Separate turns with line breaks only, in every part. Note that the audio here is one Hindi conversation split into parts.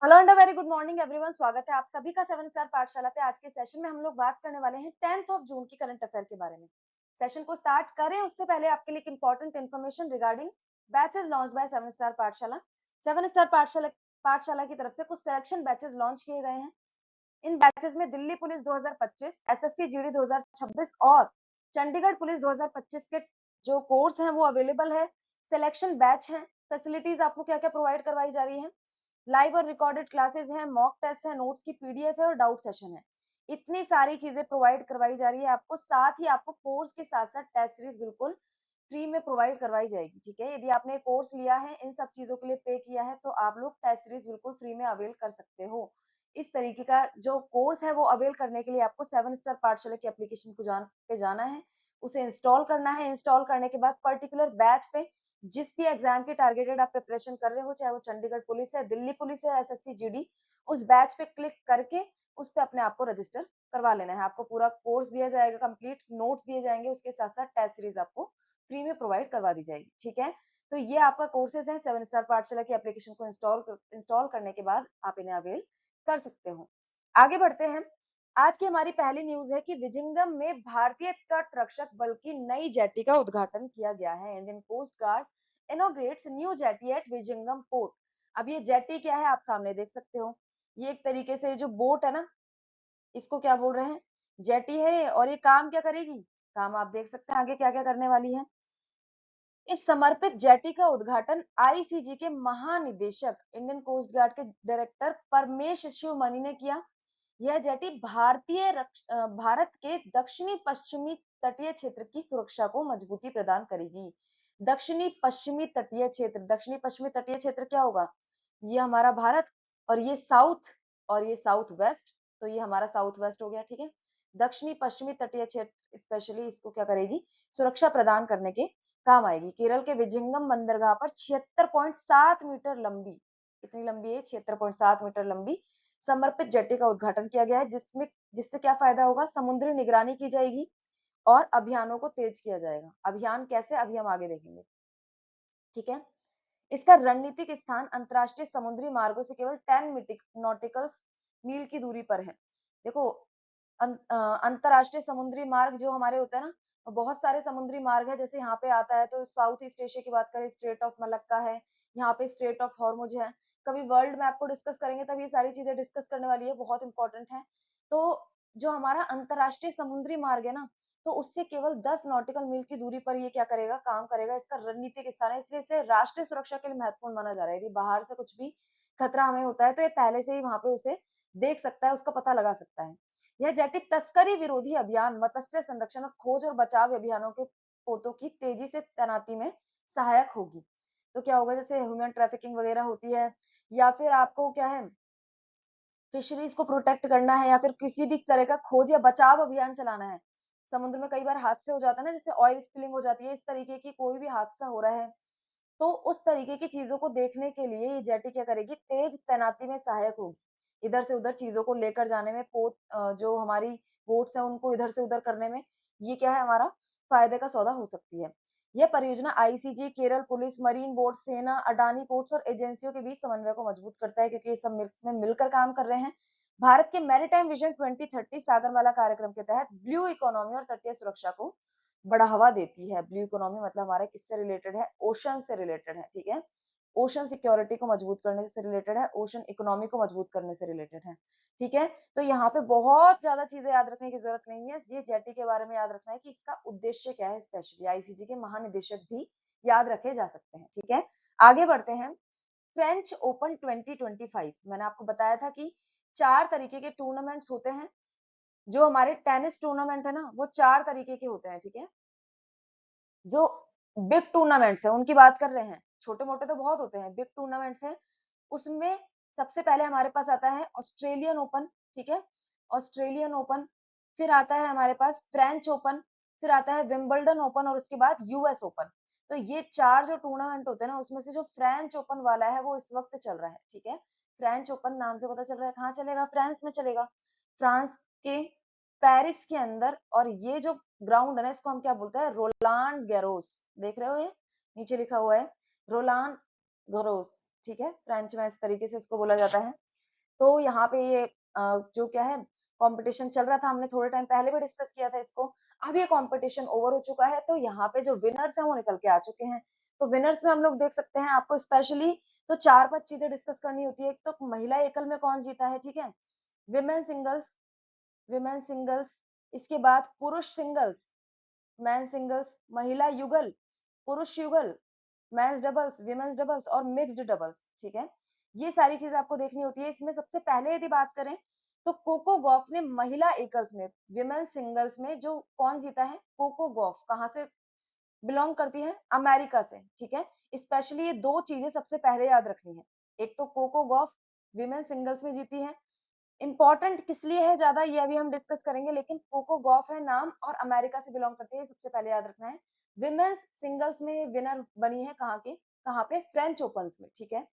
Hello and very good morning everyone. स्वागत है आप सभी का 7 स्टार पाठशाला पे। आज के सेशन में हम लोग बात करने वाले हैं 10th ऑफ जून की करंट अफेयर के बारे में। सेशन को स्टार्ट करें उससे पहले आपके लिए एक important information regarding batches launch by 7 star पाठशाला। 7 स्टार पाठशाला की तरफ से कुछ सिलेक्शन बैचेस लॉन्च किए गए हैं। इन बैचेस में दिल्ली पुलिस 2025, एसएससी जीडी 2026 और चंडीगढ़ पुलिस 2025 के जो कोर्स हैं वो अवेलेबल है। सिलेक्शन बैच है। फैसिलिटीज आपको क्या क्या प्रोवाइड करवाई जा रही है? लाइव और रिकॉर्डेड क्लासेस हैं, मॉक टेस्ट है, नोट्स की पीडीएफ है और डाउट सेशन है। इतनी सारी चीजें प्रोवाइड करवाई जा रही है आपको। साथ ही आपको कोर्स के साथ साथ टेस्ट सीरीज बिल्कुल फ्री में प्रोवाइड करवाई जाएगी। ठीक है, यदि आपने कोर्स लिया है, इन सब चीजों के लिए पे किया है, तो आप लोग टेस्ट सीरीज बिल्कुल फ्री में अवेल कर सकते हो। इस तरीके का जो कोर्स है वो अवेल करने के लिए आपको 7 स्टार पाठशाला की एप्लीकेशन को जाना है, उसे इंस्टॉल करना है। इंस्टॉल करने के बाद पर्टिकुलर बैच पे जिस भी एग्जाम की टारगेटेड आप प्रिपरेशन कर रहे हो, चाहे वो चंडीगढ़ पुलिस है, दिल्ली पुलिस है, एसएससी जीडी, उस बैच पे क्लिक करके उस पे अपने आप को रजिस्टर करवा लेना है। आपको पूरा कोर्स दिया जाएगा, कंप्लीट नोट्स दिए जाएंगे, उसके साथ साथ टेस्ट सीरीज आपको फ्री में प्रोवाइड करवा दी जाएगी। ठीक है, तो ये आपका कोर्सेज है। 7 स्टार पाठशाला की एप्लीकेशन को इंस्टॉल करने के बाद आप इन्हें अवेल कर सकते हो। आगे बढ़ते हैं। आज की हमारी पहली न्यूज है कि विजिंगम में भारतीय तट रक्षक बल की नई जेटी का उद्घाटन किया गया है। Indian coast guard inaugurates new jetty at Vizhinjam port. अब ये जेटी क्या है आप सामने देख सकते हो। ये एक तरीके से जो बोट है ना, इसको क्या बोल रहे हैं, जेटी है। और ये काम क्या करेगी? काम आप देख सकते हैं आगे क्या क्या करने वाली है। इस समर्पित जेटी का उद्घाटन आईसीजी के महानिदेशक इंडियन कोस्ट गार्ड के डायरेक्टर परमेश शिवमणि ने किया। यह जेटी भारत के दक्षिणी पश्चिमी तटीय क्षेत्र की सुरक्षा को मजबूती प्रदान करेगी। दक्षिणी पश्चिमी तटीय क्षेत्र, दक्षिणी पश्चिमी तटीय क्षेत्र क्या होगा? ये हमारा भारत, और ये साउथ, और ये साउथ वेस्ट, तो ये हमारा साउथ वेस्ट हो गया। ठीक है, दक्षिणी पश्चिमी तटीय क्षेत्र स्पेशली इसको क्या करेगी? सुरक्षा प्रदान करने के काम आएगी। केरल के विजिंगम बंदरगाह पर 76.7 मीटर लंबी, कितनी लंबी है? 76.7 मीटर लंबी समर्पित जेटी का उद्घाटन किया गया है, जिससे क्या फायदा होगा? समुद्री निगरानी की जाएगी और अभियानों को तेज किया जाएगा। अभियान कैसे, अभी हम आगे देखेंगे। ठीक है, इसका रणनीतिक स्थान अंतरराष्ट्रीय समुद्री मार्गों से केवल 10 नॉटिकल मील की दूरी पर है। देखो, अंतरराष्ट्रीय समुद्री मार्ग जो हमारे होते हैं ना, बहुत सारे समुद्री मार्ग है। जैसे यहाँ पे आता है तो साउथ ईस्ट एशिया की बात करें, स्ट्रेट ऑफ मलक्का है, यहाँ पे स्ट्रेट ऑफ हॉर्मुज है। कभी वर्ल्ड मैप को डिस्कस करेंगे तब ये सारी चीजें डिस्कस करने वाली है, बहुत इंपॉर्टेंट है। तो जो हमारा अंतरराष्ट्रीय समुद्री मार्ग है ना, तो उससे केवल 10 नॉटिकल मील की दूरी पर ये क्या करेगा? काम करेगा। इसका रणनीतिक स्थान है, इसलिए इसे राष्ट्रीय सुरक्षा के लिए महत्वपूर्ण माना जा रहा है। यदि बाहर से कुछ भी खतरा हमें होता है तो ये पहले से ही वहां पे उसे देख सकता है, उसका पता लगा सकता है। यह जेटी तस्करी विरोधी अभियान, मत्स्य संरक्षण और खोज और बचाव अभियानों के पोतों की तेजी से तैनाती में सहायक होगी। तो क्या होगा? जैसे ह्यूमन ट्रैफिकिंग वगैरह होती है, या फिर आपको क्या है, फिशरीज को प्रोटेक्ट करना है, या फिर किसी भी तरह का खोज या बचाव अभियान चलाना है। समुद्र में कई बार हादसे हो जाता है ना, जैसे ऑयल स्पिलिंग हो जाती है, इस तरीके की कोई भी हादसा हो रहा है, तो उस तरीके की चीजों को देखने के लिए ये जेटी क्या करेगी? तेज तैनाती में सहायक होगी। इधर से उधर चीजों को लेकर जाने में, जो हमारी बोट्स है उनको इधर से उधर करने में, ये क्या है? हमारा फायदे का सौदा हो सकती है। यह परियोजना ICG, Kerala police, marine board, सेना, अडानी पोर्ट्स और एजेंसियों के बीच समन्वय को मजबूत करता है, क्योंकि ये सब में मिलकर काम कर रहे हैं। भारत के मैरीटाइम विजन 2030 सागरमाला कार्यक्रम के तहत ब्लू इकोनॉमी और तटीय सुरक्षा को बढ़ावा देती है। ब्लू इकोनॉमी मतलब हमारा किससे रिलेटेड है? ओशन से रिलेटेड है। ठीक है, ओशन सिक्योरिटी को मजबूत करने से रिलेटेड है, ओशन इकोनॉमी को मजबूत करने से रिलेटेड है। ठीक है, तो यहाँ पे बहुत ज्यादा चीजें याद रखने की जरूरत नहीं है। ये जेटी के बारे में याद रखना है कि इसका उद्देश्य क्या है। स्पेशली आईसीजी के महानिदेशक भी याद रखे जा सकते हैं। ठीक है, आगे बढ़ते हैं। फ्रेंच ओपन 2025, मैंने आपको बताया था कि 4 तरीके के टूर्नामेंट्स होते हैं। जो हमारे टेनिस टूर्नामेंट है ना, वो 4 तरीके के होते हैं। ठीक है, जो बिग टूर्नामेंट्स है उनकी बात कर रहे हैं, छोटे मोटे तो बहुत होते हैं, बिग टूर्नामेंट्स है। उसमें सबसे पहले हमारे पास आता है ऑस्ट्रेलियन ओपन। ठीक है, ऑस्ट्रेलियन ओपन, फिर आता है हमारे पास फ्रेंच ओपन, फिर आता है विंबलडन ओपन, और उसके बाद यूएस ओपन। तो ये 4 जो टूर्नामेंट होते हैं ना, उसमें से जो फ्रेंच ओपन वाला है वो इस वक्त चल रहा है। ठीक है, फ्रेंच ओपन नाम से पता चल रहा है कहाँ चलेगा? फ्रांस में चलेगा, फ्रांस के पेरिस के अंदर। और ये जो ग्राउंड है ना, इसको हम क्या बोलते हैं? Roland Garros. देख रहे हो, ये नीचे लिखा हुआ है रोलांड गैरोस। ठीक है, फ्रेंच मैच तरीके से इसको बोला जाता है। तो यहाँ पे ये जो क्या है कंपटीशन चल रहा था, हमने थोड़े टाइम पहले भी डिस्कस किया था इसको। अब ये कंपटीशन ओवर हो चुका है, तो यहाँ पे जो विनर्स हैं वो निकल के आ चुके हैं। तो विनर्स में हम लोग देख सकते हैं, आपको स्पेशली तो 4-5 चीजें डिस्कस करनी होती है। एक तो महिला एकल में कौन जीता है, ठीक है, विमेन सिंगल्स, विमेन सिंगल्स, इसके बाद पुरुष सिंगल्स, मैन सिंगल्स, महिला युगल, पुरुष युगल, मेंस डबल्स, विमेन्स डबल्स और मिक्स्ड डबल्स, ठीक है। ये सारी चीजें आपको देखनी होती है। इसमें सबसे पहले यदि बात करें तो कोको गॉफ ने महिला एकल्स में, विमेन सिंगल्स में जो कौन जीता है, कोको गॉफ कहाँ से बिलोंग करती है, अमेरिका से, ठीक है। स्पेशली ये दो चीजें सबसे पहले याद रखनी है। एक तो कोको गॉफ विमेन सिंगल्स में जीती है, इंपॉर्टेंट किस लिए है ज्यादा ये अभी हम डिस्कस करेंगे, लेकिन कोको गॉफ है नाम और अमेरिका से बिलोंग करती है, सबसे पहले याद रखना है। विमेन्स सिंगल्स में विनर बनी है कहाँ के, कहाँ पे, फ्रेंच ओपन्स में, ठीक है।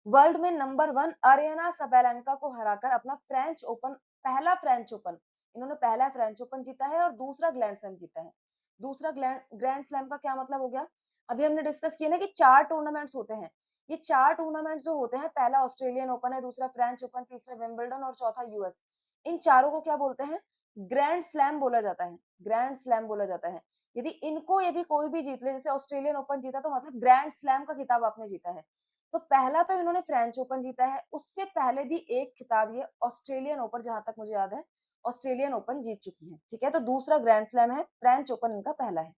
वर्ल्ड में नंबर 1 अरेना सबैलेंका को हराकर अपना फ्रेंच ओपन, पहला फ्रेंच ओपन, इन्होंने पहला फ्रेंच ओपन जीता है और दूसरा ग्रैंड स्लैम जीता है। दूसरा ग्रैंड स्लैम का क्या मतलब हो गया, अभी हमने डिस्कस किया ना कि 4 टूर्नामेंट्स होते हैं। ये 4 टूर्नामेंट्स जो होते हैं, पहला ऑस्ट्रेलियन ओपन है, दूसरा फ्रेंच ओपन, तीसरा विंबलडन और चौथा यूएस, इन चारों को क्या बोलते हैं, ग्रैंड स्लैम बोला जाता है, ग्रैंड स्लैम बोला जाता है। यदि कोई भी जीत ले, जैसे ऑस्ट्रेलियन ओपन जीता तो मतलब ग्रैंड स्लैम का खिताब आपने जीता है। तो पहला तो इन्होंने फ्रेंच ओपन जीता है, उससे पहले भी एक खिताब ये ऑस्ट्रेलियन ओपन, जहां तक मुझे याद है ऑस्ट्रेलियन ओपन जीत चुकी है, ठीक है। तो दूसरा ग्रैंड स्लैम है, फ्रेंच ओपन इनका पहला है।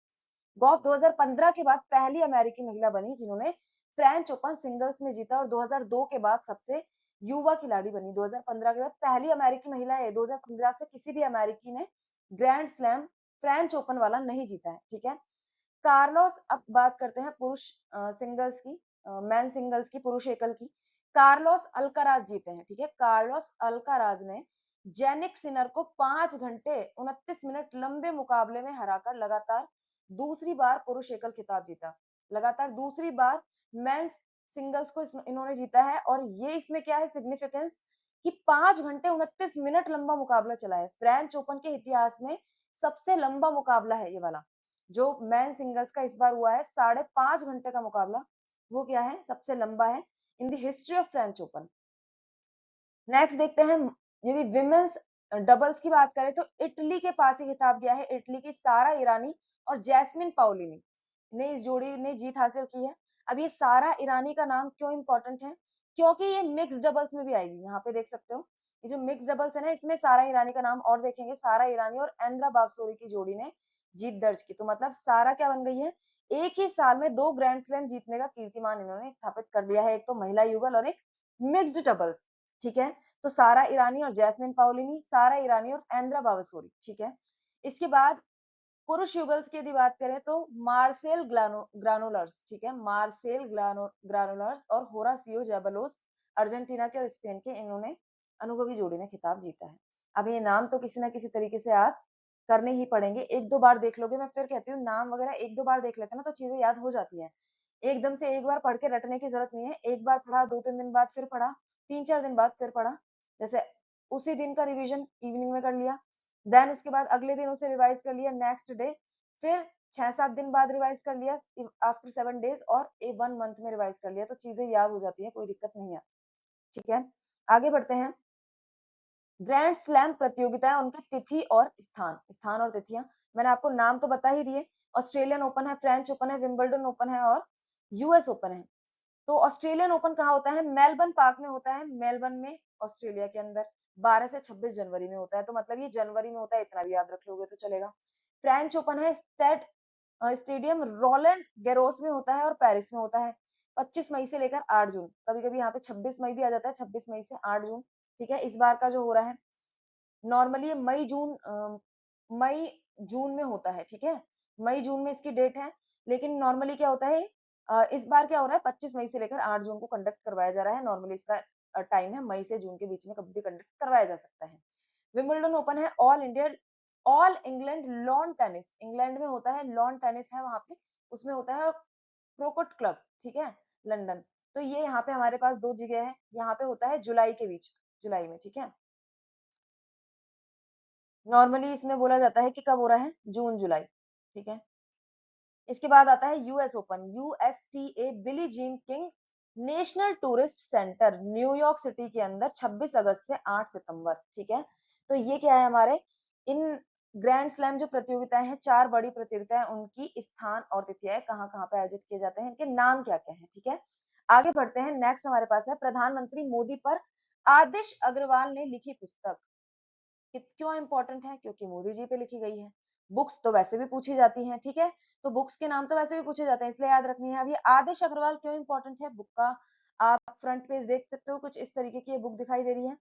गॉफ 2015 के बाद पहली अमेरिकी महिला बनी जिन्होंने फ्रेंच ओपन सिंगल्स में जीता, और 2002 के बाद सबसे युवा खिलाड़ी बनी। 2015 के बाद पहली अमेरिकी महिला है, 2015 से किसी भी अमेरिकी ने ग्रैंड स्लैम फ्रेंच ओपन वाला नहीं जीता है, ठीक है। कार्लोस, अब बात करते हैं पुरुष सिंगल्स की, मैन सिंगल्स की, पुरुष एकल की। कार्लोस अल्काराज जीते हैं, ठीक है। कार्लोस अल्काराज ने जेनिक सिनर को 5 घंटे 29 मिनट लंबे मुकाबले में हराकर लगातार दूसरी बार पुरुष एकल खिताब जीता। लगातार दूसरी बार मेंस सिंगल्स को इन्होंने जीता है, और ये इसमें क्या है सिग्निफिकेंस, कि 5 घंटे 29 मिनट लंबा मुकाबला चला है। फ्रेंच ओपन के इतिहास में सबसे लंबा मुकाबला है ये वाला, जो मैन सिंगल्स का इस बार हुआ है 5.5 घंटे का मुकाबला, वो क्या है, सबसे लंबा है in the history of French open. Next देखते हैं, यदि विमेन्स डबल्स की बात करें तो इटली के पास ही खिताब गया है। इटली की सारा ईरानी और जैस्मिन पाउलिनी ने इस जोड़ी ने जीत हासिल की है। अब ये सारा ईरानी का नाम क्यों इंपॉर्टेंट है, क्योंकि ये मिक्स डबल्स में भी आएगी। यहाँ पे देख सकते हो ये जो मिक्स डबल्स है ना, इसमें सारा ईरानी का नाम और देखेंगे, सारा ईरानी और एंद्रा बावसोरी की जोड़ी ने जीत दर्ज की। तो मतलब सारा क्या बन गई है, एक ही साल में 2 ग्रैंड स्लैम जीतने का कीर्तिमान इन्होंने स्थापित कर लिया है, एक तो महिला युगल और एक मिक्स्ड डबल्स, ठीक है। तो सारा ईरानी और जैस्मिन पाउलिनी, सारा ईरानी और एंद्रा बावसोरी, ठीक है। इसके बाद पुरुष युगल्स की यदि बात करें तो मार्सेल ग्रानोलर्स, ठीक है, मार्सेल ग्रानोलर्स और होरासियो जेबलोस, अर्जेंटीना के और स्पेन के, इन्होंने अनुभवी जोड़ी ने खिताब जीता है। अब ये नाम तो किसी ना किसी तरीके से याद करने ही पड़ेंगे, एक दो बार देख लोगे, मैं फिर कहती हूँ नाम वगैरह एक दो बार देख लेते हैं ना तो चीजें याद हो जाती हैं। एकदम से एक बार पढ़ के रटने की जरूरत नहीं है, एक बार पढ़ा, 2-3 दिन बाद फिर पढ़ा, 3-4 दिन बाद फिर पढ़ा, जैसे उसी दिन का रिवीजन इवनिंग में कर लिया, देन उसके बाद अगले दिन उसे रिवाइज कर लिया नेक्स्ट डे, फिर 6-7 दिन बाद रिवाइज कर लिया आफ्टर 7 डेज, और 1 मंथ में रिवाइज कर लिया, तो चीजें याद हो जाती है, कोई दिक्कत नहीं है, ठीक है। आगे बढ़ते हैं, ग्रैंड स्लैम प्रतियोगिताएं, उनकी तिथि और स्थान, स्थान और तिथियां, मैंने आपको नाम तो बता ही दिए, ऑस्ट्रेलियन ओपन है, फ्रेंच ओपन है, विंबलडन ओपन है और यूएस ओपन है। तो ऑस्ट्रेलियन ओपन कहाँ होता है, मेलबर्न पार्क में होता है, मेलबर्न में, ऑस्ट्रेलिया के अंदर, 12 से 26 जनवरी में होता है, तो मतलब ये जनवरी में होता है, इतना भी याद रख लोगे तो चलेगा। फ्रेंच ओपन है, स्टेडियम रोलैंड गैरोस में होता है और पेरिस में होता है, 25 मई से लेकर 8 जून, कभी कभी यहाँ पे 26 मई भी आ जाता है, 26 मई से 8 जून, ठीक है। इस बार का जो हो रहा है नॉर्मली मई जून में होता है, ठीक है, मई जून में इसकी डेट है, लेकिन नॉर्मली क्या होता है, इस बार क्या हो रहा है, 25 मई से लेकर 8 जून को कंडक्ट करवाया जा रहा है। नॉर्मली इसका टाइम है मई से जून के बीच में, कभी भी कंडक्ट करवाया जा सकता है। विंबलडन ओपन है, all England lawn tennis, England में होता है, लॉन टेनिस है वहां पे, उसमें होता है क्रोकोट क्लब, ठीक है, लंदन। तो ये यहाँ पे हमारे पास दो जगह है, यहाँ पे होता है जुलाई के बीच, जुलाई में, ठीक है। नॉर्मली इसमें बोला जाता है कि कब हो रहा है, जून जुलाई, ठीक है। इसके बाद आता है US open, USTA Billie Jean King National Tourist Center New York City के अंदर 26 अगस्त से 8 सितंबर, ठीक है। तो ये क्या है हमारे इन ग्रैंड स्लैम जो प्रतियोगिताएं हैं, 4 बड़ी प्रतियोगिताएं, उनकी स्थान और तिथियां कहाँ कहाँ पे आयोजित किए जाते हैं, इनके नाम क्या क्या है, ठीक है। आगे बढ़ते हैं, नेक्स्ट हमारे पास है प्रधानमंत्री मोदी पर आदिश अग्रवाल ने लिखी पुस्तक। क्यों इंपॉर्टेंट है? क्योंकि मोदी जी पे लिखी गई है। बुक्स तो वैसे भी पूछी जाती हैं, ठीक है, तो बुक्स के नाम तो वैसे भी पूछे जाते हैं, इसलिए याद रखनी है। अब ये आदिश अग्रवाल क्यों इंपॉर्टेंट है? बुक का आप फ्रंट पेज देख सकते हो, कुछ इस तरीके की ये बुक दिखाई दे रही है।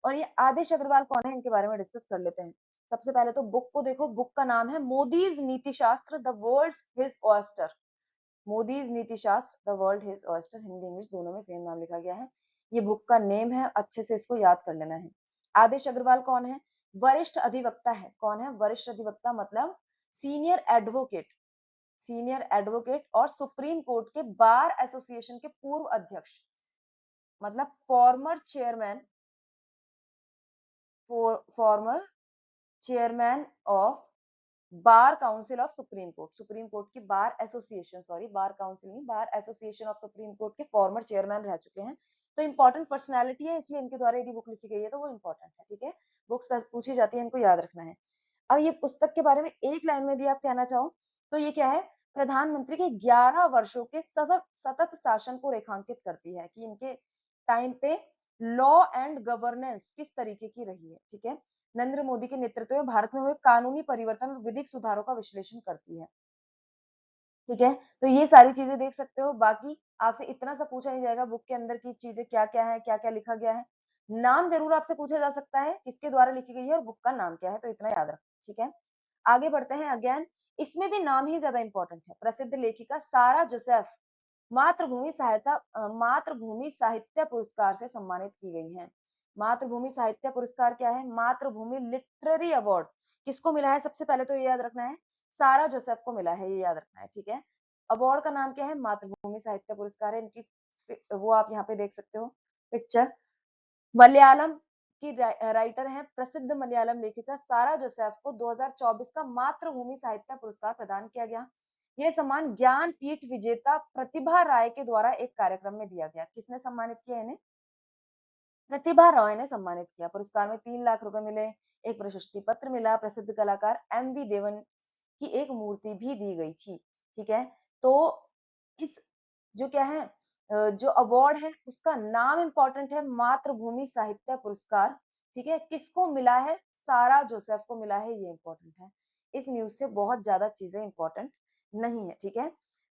और ये आदिश अग्रवाल कौन है, इनके बारे में डिस्कस कर लेते हैं। सबसे पहले तो बुक को देखो, बुक का नाम है Modi's Niti Shastra the world's his oyster. Modi's Niti Shastra the world his oyster, Hindi English दोनों में सेम नाम लिखा गया है। ये बुक का नेम है, अच्छे से इसको याद कर लेना है। आदेश अग्रवाल कौन है? वरिष्ठ अधिवक्ता है। कौन है वरिष्ठ अधिवक्ता? मतलब सीनियर एडवोकेट, सीनियर एडवोकेट और सुप्रीम कोर्ट के बार एसोसिएशन के पूर्व अध्यक्ष, मतलब former chairman, former chairman of bar council of supreme court, supreme court की bar association, sorry bar council नहीं, bar association of supreme court के फॉर्मर चेयरमैन रह चुके हैं। तो इंपॉर्टेंट पर्सनैलिटी है, इसलिए इनके द्वारा यदि बुक लिखी गई है तो वो इंपॉर्टेंट है, ठीक है। बुक्स पूछी जाती है, इनको याद रखना है। अब ये पुस्तक के बारे में एक लाइन में यदि आप कहना चाहो तो ये क्या है? प्रधानमंत्री के 11 वर्षों के सतत सतत शासन को रेखांकित करती है कि इनके टाइम पे लॉ एंड गवर्नेंस किस तरीके की रही है, ठीक है। नरेंद्र मोदी के नेतृत्व में भारत में हुए कानूनी परिवर्तन और विधिक सुधारों का विश्लेषण करती है, ठीक है। तो ये सारी चीजें देख सकते हो। बाकी आपसे इतना सा पूछा नहीं जाएगा बुक के अंदर की चीजें क्या क्या है, क्या क्या लिखा गया है। नाम जरूर आपसे पूछा जा सकता है, किसके द्वारा लिखी गई है और बुक का नाम क्या है, तो इतना याद रखो, ठीक है। आगे बढ़ते हैं। अगेन इसमें भी नाम ही ज्यादा इंपॉर्टेंट है। प्रसिद्ध लेखिका सारा जोसेफ मातृभूमि साहित्य पुरस्कार से सम्मानित की गई है। मातृभूमि साहित्य पुरस्कार क्या है? मातृभूमि लिटरेरी अवार्ड किसको मिला है? सबसे पहले तो ये याद रखना है, सारा जोसेफ को मिला है, ये याद रखना है, ठीक है। अवार्ड का नाम क्या है? मातृभूमि साहित्य पुरस्कार है। इनकी वो आप यहाँ पे देख सकते हो पिक्चर। मलयालम की राइटर है, प्रसिद्ध मलयालम लेखिका सारा जोसेफ को 2024 का मातृभूमि साहित्य पुरस्कार प्रदान किया गया। यह सम्मान ज्ञानपीठ विजेता प्रतिभा राय के द्वारा एक कार्यक्रम में दिया गया। किसने सम्मानित किया इन्हें? प्रतिभा रॉय ने सम्मानित किया। पुरस्कार में 3 लाख रुपए मिले, एक प्रशस्ति पत्र मिला, प्रसिद्ध कलाकार एम.वी. देवन की एक मूर्ति भी दी गई थी, ठीक है। तो इस जो क्या है जो अवार्ड है उसका नाम इंपॉर्टेंट है, मातृभूमि साहित्य पुरस्कार, ठीक है। किसको मिला है? सारा जोसेफ को मिला है, ये इंपॉर्टेंट है। इस न्यूज से बहुत ज्यादा चीजें इंपॉर्टेंट नहीं है, ठीक है।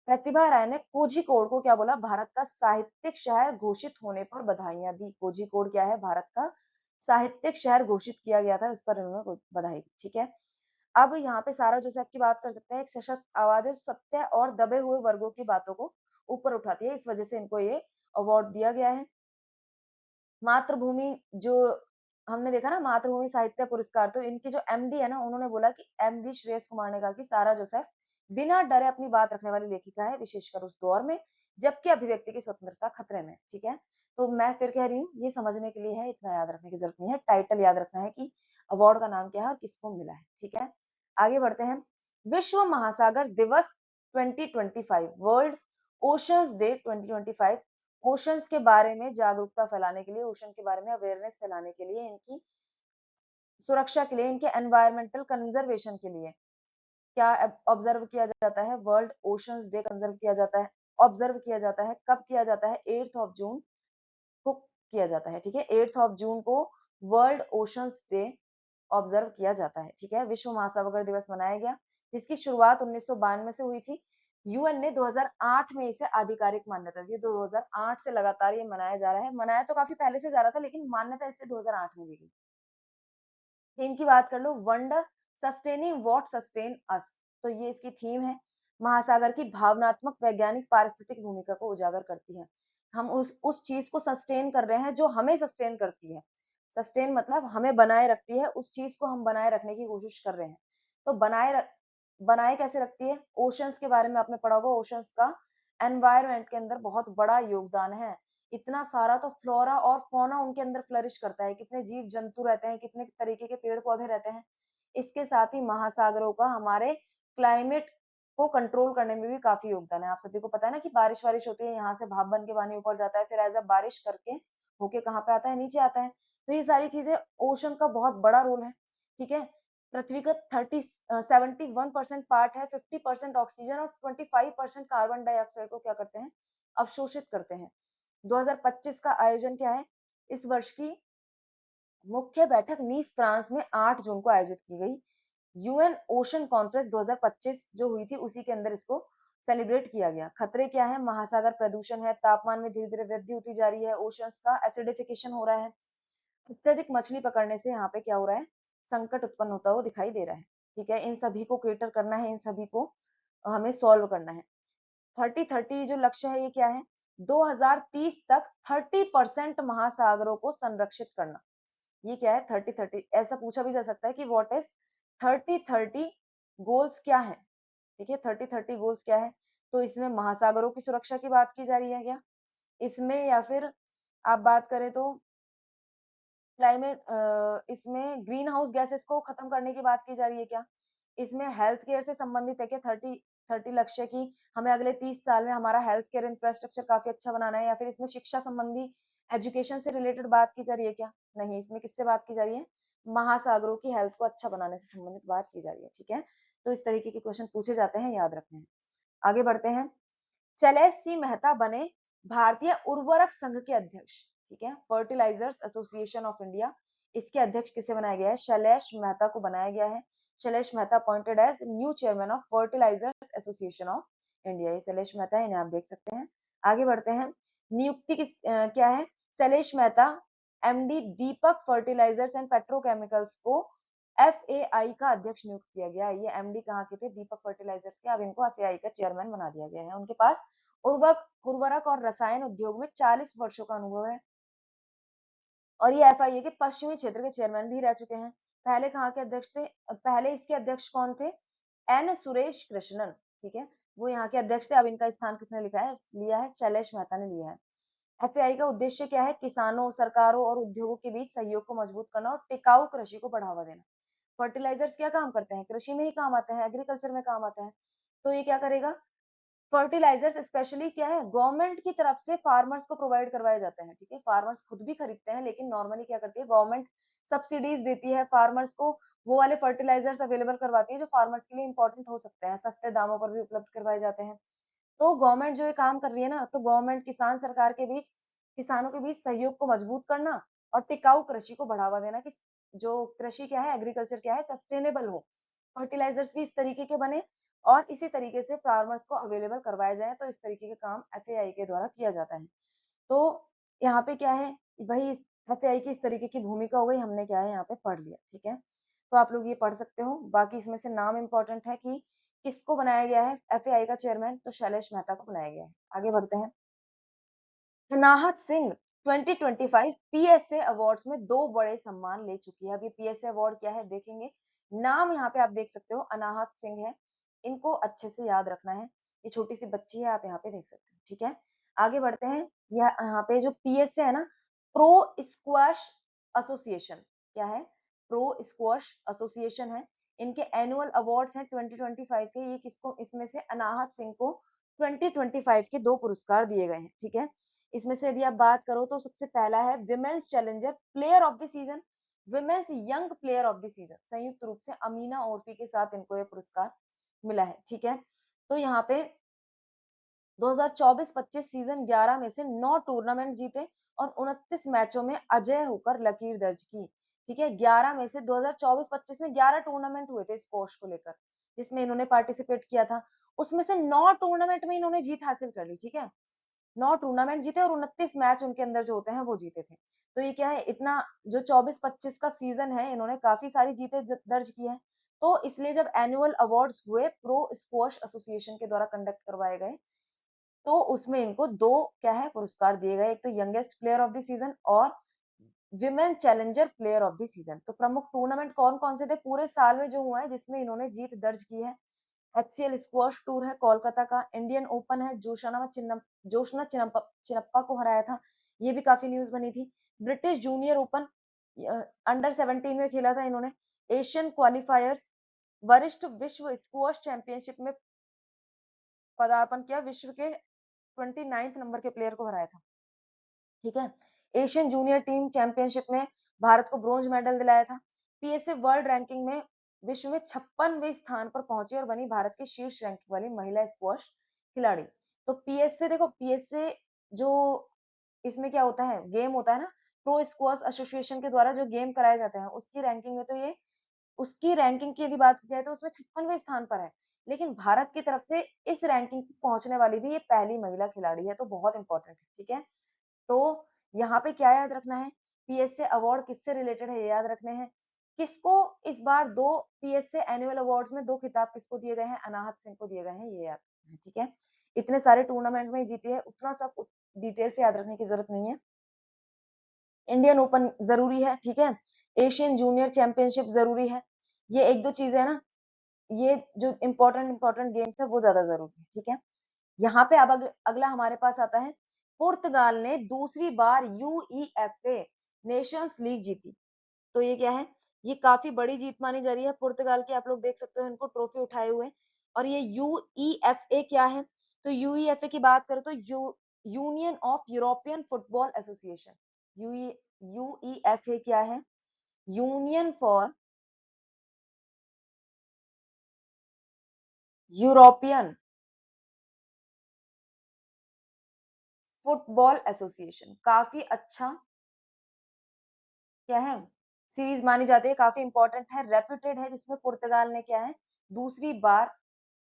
प्रतिभा राय ने कोझिकोड को क्या बोला? भारत का साहित्यिक शहर घोषित होने पर बधाइयां दी। कोझिकोड क्या है? भारत का साहित्यिक शहर घोषित किया गया था, इस पर उन्होंने बधाई दी, ठीक है। अब यहाँ पे सारा जोसेफ की बात कर सकते हैं। एक सशक्त आवाज है, सत्य और दबे हुए वर्गों की बातों को ऊपर उठाती है, इस वजह से इनको ये अवार्ड दिया गया है। मातृभूमि जो हमने देखा ना, मातृभूमि साहित्य पुरस्कार, तो इनके जो एमडी है ना, उन्होंने बोला कि एमवी श्रेयस कुमार ने कहा कि सारा जोसेफ बिना डरे अपनी बात रखने वाली लेखिका है, विशेषकर उस दौर में जबकि अभिव्यक्ति की स्वतंत्रता खतरे में, ठीक है। तो मैं फिर कह रही हूँ, ये समझने के लिए है, इतना याद रखने की जरूरत नहीं है। टाइटल याद रखना है कि अवार्ड का नाम क्या है और किसको मिला है, ठीक है। आगे बढ़ते हैं। विश्व महासागर दिवस 2025, वर्ल्ड ओशंस डे 2025, ओशंस के बारे में जागरूकता फैलाने के लिए, ओशन के बारे में अवेयरनेस फैलाने के लिए, इनकी सुरक्षा के लिए, इनके एनवायरमेंटल कंजर्वेशन के लिए क्या ऑब्जर्व किया जाता है? वर्ल्ड ओशंस डे कंजर्व किया जाता है, ऑब्जर्व किया जाता है। कब किया जाता है? 8 ऑफ जून को किया जाता है, ठीक है। 8 ऑफ जून को वर्ल्ड ओशंस डे ऑब्जर्व किया जाता है, ठीक है। विश्व महासागर दिवस मनाया गया, जिसकी शुरुआत 1992 से हुई थी। यूएन ने 2008 में इसे आधिकारिक मान्यता दी। 2008 से लगातार ये मनाया जा रहा है। मनाया तो काफी पहले से जा रहा था, लेकिन मान्यता इससे 2008 में दी गई। थीम की बात कर लो, वंडर सस्टेनिंग व्हाट सस्टेन अस, तो ये इसकी थीम है। महासागर की भावनात्मक वैज्ञानिक पारिस्थितिक भूमिका को उजागर करती है। हम उस चीज को सस्टेन कर रहे हैं जो हमें सस्टेन करती है। सस्टेन मतलब हमें बनाए रखती है, उस चीज को हम बनाए रखने की कोशिश कर रहे हैं। तो बनाए कैसे रखती है? ओशंस के बारे में आपने पढ़ा होगा, ओशंस का एनवायरनमेंट के अंदर बहुत बड़ा योगदान है। इतना सारा तो फ्लोरा और फौना उनके अंदर फ्लरिश करता है, कितने जीव जंतु रहते हैं, कितने तरीके के पेड़ पौधे रहते हैं। इसके साथ ही महासागरों का हमारे क्लाइमेट को कंट्रोल करने में भी काफी योगदान है। आप सभी को पता है ना कि बारिश होती है, यहाँ से भाप बन के पानी ऊपर जाता है, फिर एज अ बारिश करके होके कहाँ पे आता है, नीचे आता है। तो ये सारी चीजें ओशन का बहुत बड़ा रोल है, ठीक है। पृथ्वी का 71% पार्ट है, 50% ऑक्सीजन और 25% कार्बन डाइऑक्साइड को क्या करते हैं, अवशोषित करते हैं। 2025 का आयोजन क्या है, इस वर्ष की मुख्य बैठक नीस फ्रांस में 8 जून को आयोजित की गई। यूएन ओशन कॉन्फ्रेंस 2025 जो हुई थी, उसी के अंदर इसको सेलिब्रेट किया गया। खतरे क्या है, महासागर प्रदूषण है, तापमान में धीरे धीरे वृद्धि होती जा रही है, ओशंस का एसिडिफिकेशन हो रहा है, अत्यधिक मछली पकड़ने से यहाँ पे क्या हो रहा है, संकट उत्पन्न होता हुआ दिखाई दे रहा है, ठीक है। इन सभी को केटर करना है, इन सभी को हमें सॉल्व करना है। 30-30 जो लक्ष्य है ये क्या है, 2030 तक 30% महासागरों को संरक्षित करना। ये क्या है 30-30, ऐसा पूछा भी जा सकता है कि व्हाट इज 30-30 गोल्स क्या है, ठीक है। 30-30 गोल्स क्या है, तो इसमें महासागरों की सुरक्षा की बात की जा रही है क्या इसमें, या फिर आप बात करें तो क्लाइमेट, इसमें ग्रीन हाउस गैसेस को खत्म करने की बात की जा रही है क्या, इसमें हेल्थ केयर से संबंधित है क्या, 30-30 लक्ष्य की हमें अगले 30 साल में हमारा हेल्थ केयर इंफ्रास्ट्रक्चर काफी अच्छा बनाना है, या फिर इसमें शिक्षा संबंधी एजुकेशन से रिलेटेड बात की जा रही है क्या, नहीं, इसमें किससे बात की जा रही है, महासागरों की हेल्थ को अच्छा बनाने से संबंधित बात की जा रही है, ठीक है। तो इस तरीके के क्वेश्चन पूछे जाते हैं, याद रखने हैं। आगे बढ़ते हैं, शैलेश सी मेहता बने भारतीय उर्वरक संघ के अध्यक्ष, ठीक है। फर्टिलाइजर्स एसोसिएशन ऑफ इंडिया, इसके अध्यक्ष किसे बनाया गया है, शैलेश मेहता को बनाया गया है। Shailesh Mehta appointed as new chairman of fertilizers association of India, ये शैलेश मेहता है, इन्हें आप देख सकते हैं। आगे बढ़ते हैं, नियुक्ति क्या है, Shailesh Mehta MD Deepak fertilizers and petrochemicals को एफएआई का अध्यक्ष नियुक्त किया गया। ये एमडी कहाँ के थे, दीपक फर्टिलाइजर्स के, अब इनको एफएआई का चेयरमैन बना दिया गया है। उनके पास उर्वरक और रसायन उद्योग में 40 वर्षों का अनुभव है, और ये एफआईए के पश्चिमी क्षेत्र के चेयरमैन भी रह चुके हैं। पहले कहाँ के अध्यक्ष थे, पहले इसके अध्यक्ष कौन थे, एन सुरेश कृष्णन, ठीक है, वो यहाँ के अध्यक्ष थे। अब इनका स्थान किसने लिया है, शैलेश मेहता ने लिया है। एफएआई का उद्देश्य क्या है, किसानों, सरकारों और उद्योगों के बीच सहयोग को मजबूत करना और टिकाऊ कृषि को बढ़ावा देना। फर्टिलाइजर्स क्या काम करते हैं, कृषि में ही काम आते हैं, एग्रीकल्चर में काम आते हैं। तो ये क्या करेगा, फर्टिलाइजर्स स्पेशली क्या है, गवर्नमेंट की तरफ से फार्मर्स को प्रोवाइड करवाए जाते हैं, ठीक है। फार्मर्स खुद भी खरीदते हैं, लेकिन नॉर्मली क्या करती है गवर्नमेंट, सब्सिडीज देती है फार्मर्स को, वो वाले फर्टिलाइजर्स अवेलेबल करवाती है जो फार्मर्स के लिए इंपॉर्टेंट हो सकते हैं, सस्ते दामों पर भी उपलब्ध करवाए जाते हैं। तो गवर्नमेंट जो ये काम कर रही है ना, तो गवर्नमेंट किसान सरकार के बीच, किसानों के बीच सहयोग को मजबूत करना और टिकाऊ कृषि को बढ़ावा देना, कि जो कृषि क्या है, एग्रीकल्चर क्या है, सस्टेनेबल हो। फर्टिलाइजर्स भी इस तरीके के बने और इसी तरीके से फार्मर्स को अवेलेबल करवाए जाए, तो इस तरीके के काम एफएआई के द्वारा किया जाता है। तो यहाँ पे क्या है, भाई एफएआई की इस तरीके की भूमिका हो गई, हमने क्या है यहाँ पे पढ़ लिया, ठीक है। तो आप लोग ये पढ़ सकते हो, बाकी इसमें से नाम इंपॉर्टेंट है कि किसको बनाया गया है एफएआई का चेयरमैन, तो शैलेश मेहता को बनाया गया है। आगे बढ़ते हैं, अनाहत सिंह 2025 पीएसए अवार्ड्स में 2 बड़े सम्मान ले चुकी है। अब ये पीएसए अवार्ड क्या है देखेंगे, नाम यहाँ पे आप देख सकते हो, अनाहत सिंह है, इनको अच्छे से याद रखना है। ये छोटी सी बच्ची है, आप यहाँ पे देख सकते हो, ठीक है। आगे बढ़ते हैं, यह यहाँ पे जो पीएसए है ना, प्रो स्क्वैश एसोसिएशन, क्या है, प्रो स्क्वैश एसोसिएशन है, इनके एनुअल अवार्ड्स हैं 2025 के। ये किसको, इसमें से अनाहत सिंह को 2025 के 2 पुरस्कार दिए गए हैं, ठीक है। इसमें से यदि आप बात करो तो सबसे पहला है women's challenger player of the season, women's young player of the season, संयुक्त रूप से अमीना ओरफी के साथ इनको यह पुरस्कार मिला है, ठीक है। तो यहाँ पे 2024-25 सीजन 11 में से 9 टूर्नामेंट जीते और 29 मैचों में अजय होकर लकीर दर्ज की, ठीक है। 11 में से 2024-25 में 11 टूर्नामेंट हुए थे स्क्वॉश को लेकर, जिसमें इन्होंने पार्टिसिपेट किया था, उसमें से 9 टूर्नामेंट में इन्होंने जीत हासिल कर ली, ठीक है। 9 टूर्नामेंट जीते और 29 मैच उनके अंदर जो होते हैं वो जीते थे। तो ये क्या है, इतना जो 24-25 का सीजन है, इन्होंने काफी सारी जीते दर्ज की है। तो इसलिए जब एनुअल अवार्ड्स हुए प्रो स्क्वॉश एसोसिएशन के द्वारा कंडक्ट करवाए गए, तो उसमें इनको 2 क्या है पुरस्कार दिए गए, एक तो youngest player of the season और women challenger player of the season. तो प्रमुख टूर्नामेंट कौन कौन से थे पूरे साल में जो हुआ है जिसमें इन्होंने जीत दर्ज की है, एचसीएल स्क्वॉश टूर है कोलकाता का, इंडियन ओपन है, जोशना चिनप्पा को हराया था, ये भी काफी न्यूज बनी थी। ब्रिटिश जूनियर ओपन अंडर 17 में खेला था इन्होंने, एशियन क्वालिफायर्स, वरिष्ठ विश्व स्क्वॉश चैंपियनशिप में पदार्पण किया, विश्व के 29 नंबर के प्लेयर को हराया था। ठीक है। एशियन जूनियर टीम चैंपियनशिप में भारत को ब्रोंज मेडल दिलाया था। पीएसए वर्ल्ड रैंकिंग में विश्व में 56वें स्थान पर पहुंची और बनी भारत की शीर्ष रैंकिंग वाली महिला स्क्वॉश खिलाड़ी। तो पीएसए देखो, पीएसए जो इसमें क्या होता है, गेम होता है ना, प्रो स्क्वॉश एसोसिएशन के द्वारा जो गेम कराए जाते हैं, उसकी रैंकिंग में तो ये, उसकी रैंकिंग की यदि बात की जाए तो उसमें 56वें स्थान पर है। लेकिन भारत की तरफ से इस रैंकिंग पहुंचने वाली भी ये पहली महिला खिलाड़ी है, तो बहुत इंपॉर्टेंट है। ठीक है। तो यहाँ पे क्या याद रखना है, पीएसए अवार्ड किससे रिलेटेड है ये याद रखने हैं। किसको इस बार दो पीएसए एनुअल अवार्ड्स में 2 खिताब किसको दिए गए हैं, अनाहत सिंह को दिए गए हैं, ये याद रखना है। ठीक है। इतने सारे टूर्नामेंट में जीती है, उतना सब डिटेल से याद रखने की जरूरत नहीं है। इंडियन ओपन जरूरी है। ठीक है। एशियन जूनियर चैंपियनशिप जरूरी है। ये एक दो चीजें है ना, ये जो इंपॉर्टेंट गेम्स है वो ज्यादा जरूरी है। ठीक है। यहाँ पे अब अगला हमारे पास आता है, पुर्तगाल ने दूसरी बार यूईएफए नेशंस लीग जीती। तो ये क्या है, ये काफी बड़ी जीत मानी जा रही है पुर्तगाल की। आप लोग देख सकते हो इनको ट्रॉफी उठाए हुए। और ये यूईएफए क्या है, तो यूईएफए की बात करें तो union of European football association. UEFA क्या है, union for European football association. काफी अच्छा क्या है, सीरीज मानी जाती है, काफी इंपॉर्टेंट है, रेप्यूटेड है, जिसमें पुर्तगाल ने क्या है, दूसरी बार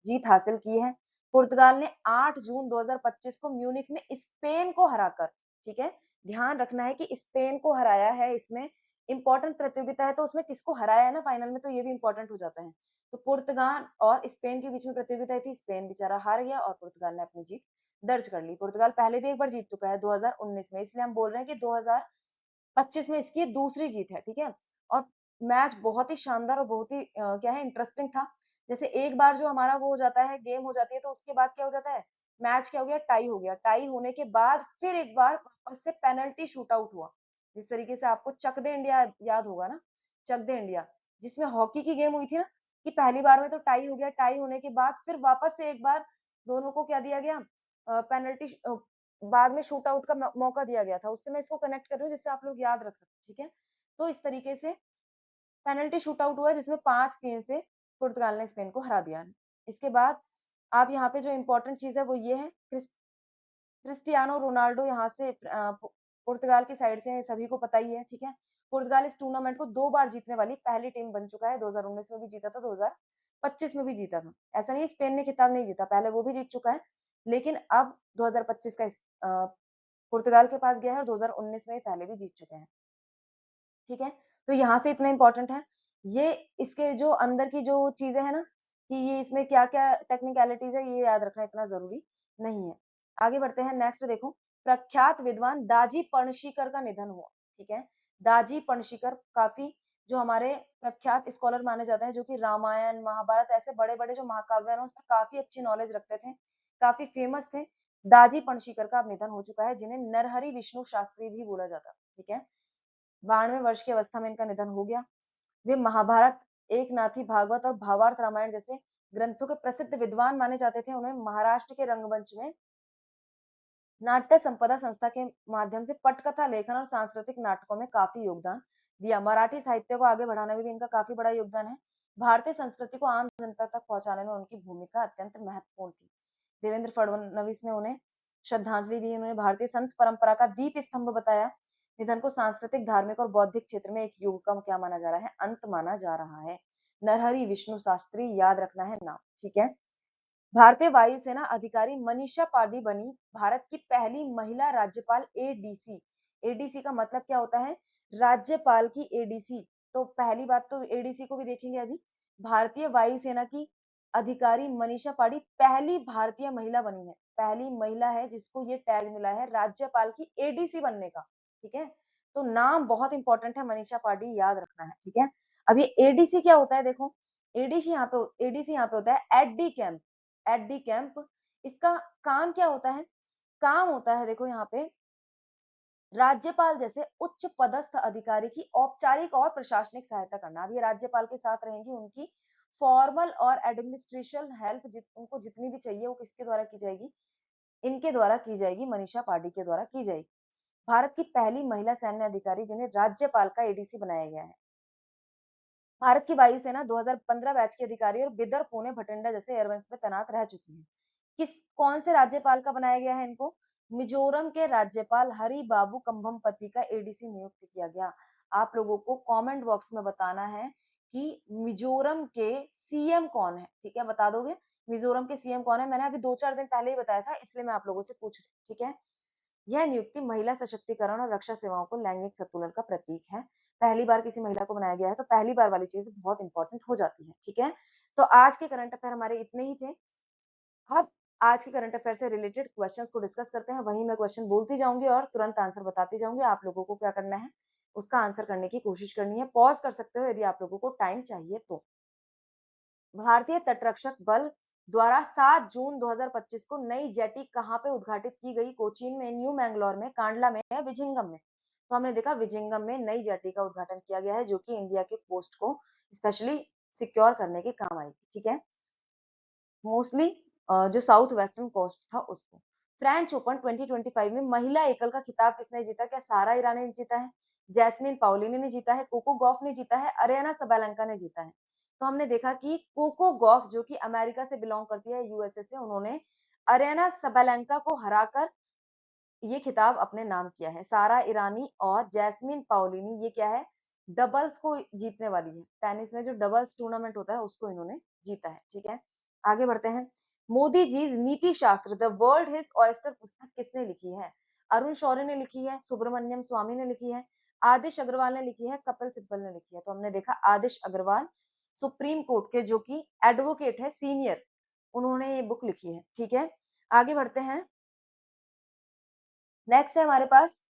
जीत हासिल की है। पुर्तगाल ने 8 जून 2025 को म्यूनिख में स्पेन को हराकर, ठीक है, ध्यान रखना है कि स्पेन को हराया है। इसमें इंपॉर्टेंट प्रतियोगिता है, तो उसमें किसको हराया है ना फाइनल में, तो ये भी इंपॉर्टेंट हो जाता है। तो पुर्तगाल और स्पेन के बीच में प्रतियोगिता थी, स्पेन बेचारा हार गया और पुर्तगाल ने अपनी जीत दर्ज कर ली। पुर्तगाल पहले भी एक बार जीत चुका है 2019 में, इसलिए हम बोल रहे हैं कि 2025 में इसकी दूसरी जीत है। ठीक है। और मैच बहुत ही शानदार और बहुत ही क्या है, इंटरेस्टिंग था। जैसे एक बार जो हमारा वो हो जाता है, गेम हो जाती है, तो उसके बाद क्या हो जाता है, मैच क्या हो गया, टाई हो गया। टाई होने के बाद फिर एक बार वापस से पेनल्टी शूट आउट हुआ। जिस तरीके से आपको चक दे इंडिया याद होगा ना, चक दे इंडिया, जिसमें हॉकी की गेम हुई थी ना, कि पहली बार में तो टाई हो गया, टाई होने के बाद फिर वापस से एक बार दोनों को क्या दिया गया, पेनल्टी, बाद में शूट आउट का मौका दिया गया था। उससे मैं इसको कनेक्ट कर रही हूँ जिससे आप लोग याद रख सकते। ठीक है। तो इस तरीके से पेनल्टी शूट आउट हुआ जिसमें 5-3 से पुर्तगाल ने स्पेन को हरा दिया। इसके बाद आप यहाँ पे जो इंपॉर्टेंट चीज है वो ये है, क्रिस्टियानो रोनाल्डो यहाँ से पुर्तगाल की साइड से है, सभी को पता ही है। ठीक है। पुर्तगाल इस टूर्नामेंट को 2 बार जीतने वाली पहली टीम बन चुका है। 2019 में भी जीता था, 2025 में भी जीता था। ऐसा नहीं स्पेन ने खिताब नहीं जीता, पहले वो भी जीत चुका है, लेकिन अब 2025 का पुर्तगाल के पास गया है और 2019 में पहले भी जीत चुके हैं। ठीक है। तो यहाँ से इतना इंपॉर्टेंट है ये, इसके जो अंदर की जो चीजें है ना, कि ये इसमें क्या क्या टेक्निकलिटीज है, ये याद रखना इतना जरूरी नहीं है। आगे बढ़ते हैं। नेक्स्ट देखो, प्रख्यात विद्वान दाजी पर्णशिकर का निधन हुआ। ठीक है। दाजी पर्णशिकर काफी जो हमारे प्रख्यात स्कॉलर माने जाते हैं, जो कि रामायण महाभारत ऐसे बड़े बड़े जो महाकाव्य है उसमें काफी अच्छी नॉलेज रखते थे, काफी फेमस थे। दाजी पर्णशिकर का अब निधन हो चुका है, जिन्हें नरहरि विष्णु शास्त्री भी बोला जाता। ठीक है। 92 वर्ष की अवस्था में इनका निधन हो गया। वे महाभारत, एक नाथी भागवत और भावार्थ रामायण जैसे ग्रंथों के प्रसिद्ध विद्वान माने जाते थे। उन्होंने महाराष्ट्र के रंगमंच में नाट्य संपदा संस्था के माध्यम से पटकथा लेखन और सांस्कृतिक नाटकों में काफी योगदान दिया। मराठी साहित्य को आगे बढ़ाने में भी इनका काफी बड़ा योगदान है। भारतीय संस्कृति को आम जनता तक पहुंचाने में उनकी भूमिका अत्यंत महत्वपूर्ण थी। देवेंद्र फडणवीस ने उन्हें श्रद्धांजलि दी, उन्होंने भारतीय संत परंपरा का दीप स्तंभ बताया। निधन को सांस्कृतिक, धार्मिक और बौद्धिक क्षेत्र में एक युग का क्या माना जा रहा है, अंत माना जा रहा है। नरहरि विष्णु शास्त्री याद रखना है नाम। ठीक है। भारतीय वायुसेना अधिकारी मनीषा पांडे बनी भारत की पहली महिला राज्यपाल। एडीसी, एडीसी का मतलब क्या होता है, राज्यपाल की एडीसी। तो पहली बात तो एडीसी को भी देखेंगे अभी। भारतीय वायुसेना की अधिकारी मनीषा पांडे पहली भारतीय महिला बनी है, पहली महिला है जिसको ये टैग मिला है राज्यपाल की एडीसी बनने का। ठीक है। तो नाम बहुत इंपॉर्टेंट है, मनीषा पांडे याद रखना है। ठीक है। अब ये एडीसी क्या होता है, देखो, एडीसी यहाँ पे होता है at the camp. At the camp, इसका काम क्या होता है, काम होता है देखो यहाँ पे, राज्यपाल जैसे उच्च पदस्थ अधिकारी की औपचारिक और प्रशासनिक सहायता करना। अब ये राज्यपाल के साथ रहेंगी, उनकी फॉर्मल और एडमिनिस्ट्रेशन हेल्प उनको जितनी भी चाहिए वो किसके द्वारा की जाएगी, इनके द्वारा की जाएगी, मनीषा पांडे के द्वारा की जाएगी। भारत की पहली महिला सैन्य अधिकारी जिन्हें राज्यपाल का एडीसी बनाया गया है। भारत की वायुसेना 2015 बैच की अधिकारी और बिदर, पुणे, भटिंडा जैसे एयरबेस में तैनात रह चुकी है। कौन से राज्यपाल का बनाया गया है इनको? मिजोरम के राज्यपाल हरि बाबू कंभमपति का एडीसी नियुक्त किया गया। आप लोगों को कमेंट बॉक्स में बताना है कि मिजोरम के सीएम कौन है, ठीक है, बता दोगे मिजोरम के सीएम कौन है? मैंने अभी 2-4 दिन पहले ही बताया था, इसलिए मैं आप लोगों से पूछ रही हूँ, ठीक है। यह नियुक्ति महिला सशक्तिकरण और रक्षा सेवाओं को लैंगिक संतुलन का प्रतीक है। पहली बार किसी महिला को बनाया गया है तो पहली बार वाली चीज बहुत इंपॉर्टेंट हो जाती है, ठीक है। तो आज के करंट अफेयर हमारे इतने ही थे। अब आज के करंट अफेयर से रिलेटेड क्वेश्चंस को डिस्कस करते हैं। वहीं मैं क्वेश्चन बोलती जाऊंगी और तुरंत आंसर बताती जाऊंगी। आप लोगों को क्या करना है, उसका आंसर करने की कोशिश करनी है। पॉज कर सकते हो यदि आप लोगों को टाइम चाहिए तो। भारतीय तटरक्षक बल द्वारा 7 जून 2025 को नई जेटी कहां पे उद्घाटित की गई? कोचीन में, न्यू मैंगलोर में, कांडला में या विजिंगम में? तो हमने देखा विजिंगम में नई जेटी का उद्घाटन किया गया है जो कि इंडिया के कोस्ट को स्पेशली सिक्योर करने के काम आएगी, ठीक है। मोस्टली जो साउथ वेस्टर्न कोस्ट था उसको। फ्रेंच ओपन 2025 में महिला एकल का खिताब किसने जीता? क्या सारा ईरानी ने जीता है, जैस्मिन पाउलिनी ने जीता है, कोको गॉफ ने जीता है, अरियाना सबालेंका ने जीता है? तो हमने देखा कि कोको गॉफ जो कि अमेरिका से बिलोंग करती है, यूएसए से, उन्होंने अरियाना सबालेंका को हराकर ये खिताब अपने नाम किया है। सारा ईरानी और जैस्मिन पाउलिनी ये क्या है, डबल्स को जीतने वाली है। टेनिस में जो डबल्स टूर्नामेंट होता है उसको इन्होंने जीता है, ठीक है। आगे बढ़ते हैं। मोदी जी नीति Shastra the world his oyster पुस्तक किसने लिखी है? अरुण शौरी ने लिखी है, सुब्रमण्यम स्वामी ने लिखी है, आदिश अग्रवाल ने लिखी है, कपिल सिब्बल ने लिखी है? तो हमने देखा आदिश अग्रवाल सुप्रीम कोर्ट के जो कि एडवोकेट है, सीनियर, उन्होंने ये बुक लिखी है, ठीक है। आगे बढ़ते हैं। नेक्स्ट है हमारे पास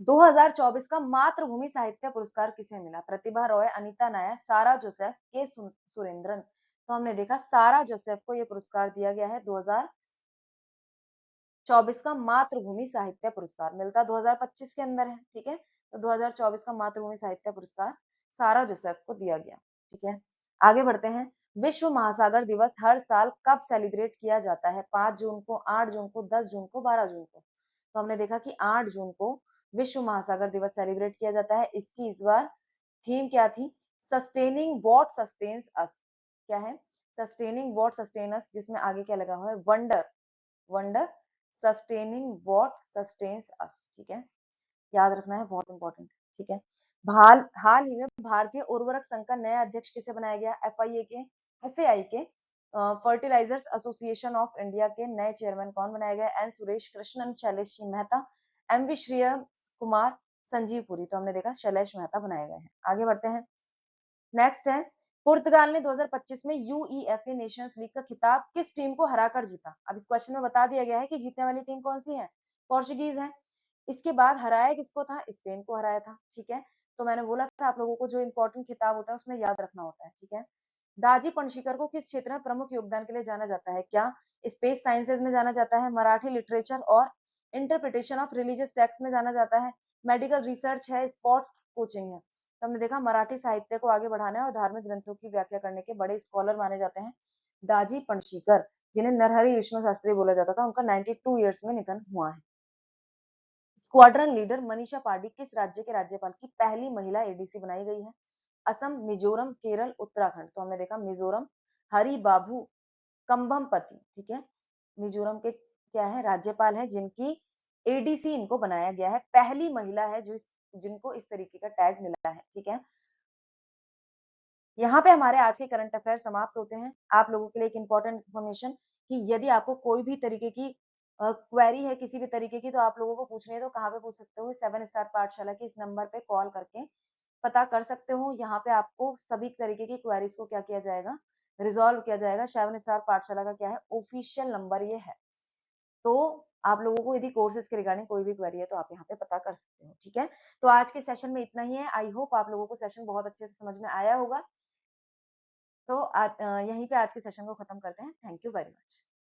2024 का मातृभूमि साहित्य पुरस्कार किसे मिला? प्रतिभा रॉय, अनीता नायर, सारा जोसेफ, के सुरेंद्रन? तो हमने देखा सारा जोसेफ को यह पुरस्कार दिया गया है। 2024 का मातृभूमि साहित्य पुरस्कार मिलता 2025 के अंदर है, ठीक है। तो 2024 का मातृभूमि साहित्य पुरस्कार सारा जोसेफ को दिया गया, ठीक है। आगे बढ़ते हैं। विश्व महासागर दिवस हर साल कब सेलिब्रेट किया जाता है? 5 जून को, 8 जून को, 10 जून को, 12 जून को? तो हमने देखा कि 8 जून को विश्व महासागर दिवस सेलिब्रेट किया जाता है। इसकी इस बार थीम क्या थी? सस्टेनिंग व्हाट सस्टेन्स अस। क्या है? सस्टेनिंग व्हाट सस्टेन अस, जिसमें आगे क्या लगा हुआ है? Wonder, wonder sustaining what sustains us, ठीक है। याद रखना है, बहुत इंपॉर्टेंट, ठीक है। हाल ही में भारतीय उर्वरक संघ का नया अध्यक्ष किसे बनाया गया? एफएआई के फर्टिलाइजर्स एसोसिएशन ऑफ इंडिया के नए चेयरमैन कौन बनाया गया? एन सुरेश कृष्णन, शैलेश सिंह मेहता, एमवी श्रेय कुमार, संजीव पुरी? तो हमने देखा शैलेश मेहता बनाए गए हैं। आगे बढ़ते हैं। नेक्स्ट है, पुर्तगाल ने 2025 में यूईएफए नेशंस लीग का खिताब किस टीम को हराकर जीता? अब इस क्वेश्चन में बता दिया गया है कि जीतने वाली टीम कौन सी है? पोर्चुगीज है। इसके बाद हराया किसको था? स्पेन को हराया था, ठीक है। तो मैंने बोला था आप लोगों को जो इंपॉर्टेंट खिताब होता है उसमें याद रखना होता है, ठीक है। दाजी पणशीकर को किस क्षेत्र में प्रमुख योगदान के लिए जाना जाता है? क्या स्पेस साइंसेज में जाना जाता है, मराठी लिटरेचर और इंटरप्रिटेशन ऑफ रिलीजियस टेक्स्ट में जाना जाता है, मेडिकल रिसर्च है, स्पोर्ट्स कोचिंग है? तो हमने देखा मराठी साहित्य को आगे बढ़ाने और धार्मिक ग्रंथों की व्याख्या करने के बड़े स्कॉलर माने जाते हैं दाजी पणशीकर, जिन्हें नरहरि विष्णु शास्त्री बोला जाता था। उनका 92 ईयर्स में निधन हुआ है। स्क्वाड्रन लीडर मनीषा पांडे किस राज्य के राज्यपाल की पहली महिला एडीसी बनाई गई है? असम, मिजोरम, केरल, उत्तराखंड? तो हमने देखा मिजोरम, हरि बाबू कंभमपति, ठीक है। मिजोरम के क्या है? राज्यपाल है, जिनकी एडीसी इनको बनाया गया है। पहली महिला है जो जिनको इस तरीके का टैग मिला है, ठीक है। यहाँ पे हमारे आज के करंट अफेयर समाप्त होते हैं। आप लोगों के लिए एक इंपॉर्टेंट इन्फॉर्मेशन कि यदि आपको कोई भी तरीके की क्वेरी है किसी भी तरीके की, तो आप लोगों को पूछनी है तो कहाँ पे पूछ सकते हो? 7 स्टार पाठशाला के इस नंबर पे कॉल करके पता कर सकते हो। यहाँ पे आपको सभी तरीके की क्वेरीज को क्या किया जाएगा? रिजॉल्व किया जाएगा। 7 स्टार पाठशाला का क्या है? ऑफिशियल नंबर ये है। तो आप लोगों को यदि कोर्सेज के रिगार्डिंग कोई भी क्वेरी है तो आप यहाँ पे पता कर सकते हो, ठीक है। तो आज के सेशन में इतना ही है। आई होप आप लोगों को सेशन बहुत अच्छे से समझ में आया होगा। तो यहीं पे आज के सेशन को खत्म करते हैं। Thank you very much.